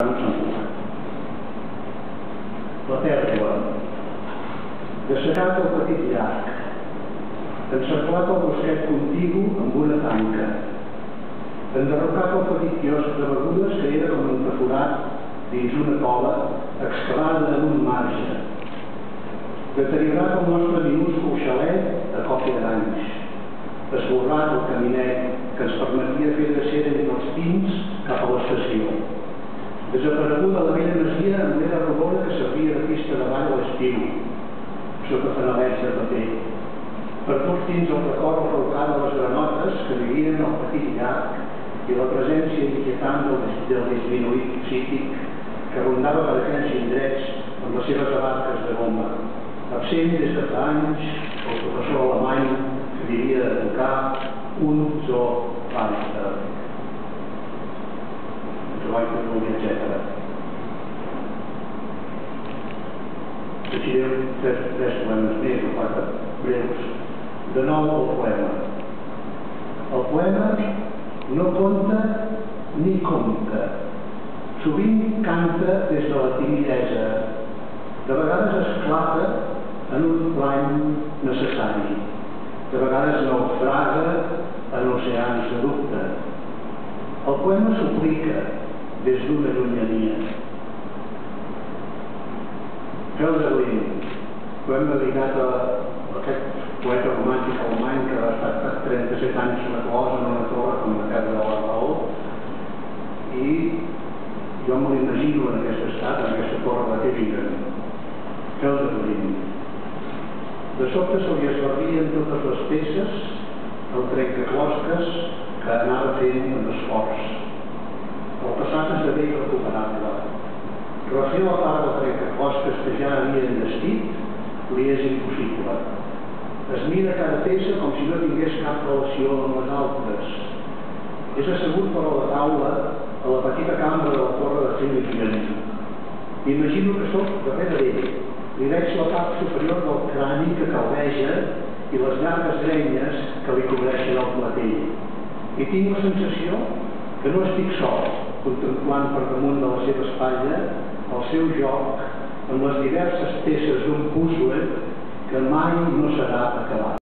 La pèrdua, dessecat el petit llac, encerclat el bosquet contigu amb una tanca, enderrocat el petit quiosc de begudes que era com un perforat dins una cola excavada en un marge, deteriorat el nostre minúscul xalet a còpia d'anys, esborrat el caminet que ens permetia fer de ser entre els pins cap a l'estació, desapareguda la vella masia amb l'era rodona que servia de pista de ball a l'estiu, sota fanalets de paper, perduts dins el record arraucat de les granotes que vivien al petit llac i la presència inquietant del disminuït psíquic que rondava per aquells indrets amb les seves abarques de goma, absent des de fa anys el professor alemany que diria de tocar un zo Weiter, etc. Llegiré tres poemes més o quatre breus. De nou el poema. El poema no conta ni compta. Sovint canta des de la timidesa. De vegades esclata en un plany necessari. De vegades naufraga en oceans de dubte. El poema suplica des d'una llunyania. Hölderlin, poema dedicat a aquest poeta romàntic alemany que ha estat 37 anys reclòs en una torre com la Casa de la Raó, i jo me l'imagino en aquest estat, en aquesta torre de Tübingen. Hölderlin. De sobte se li esbarrien totes les peces el trencaclosques que anava fent amb esforç. El passat esdevé irrecuperable. Refer la part del trencaclosques que ja havia enllestit li és impossible. Es mira cada peça com si no tingués cap relació amb les altres. És assegut per a la taula a la petita cambra de la torre de Tübingen. M'imagino que sóc darrere d'ell. Li veig la part superior del crani que calveja i les llargues grenyes que li cobreixen el clatell. I tinc la sensació que no estic sol, contemplant per damunt de la seva espatlla el seu joc amb les diverses peces d'un puzzle que mai no serà acabat.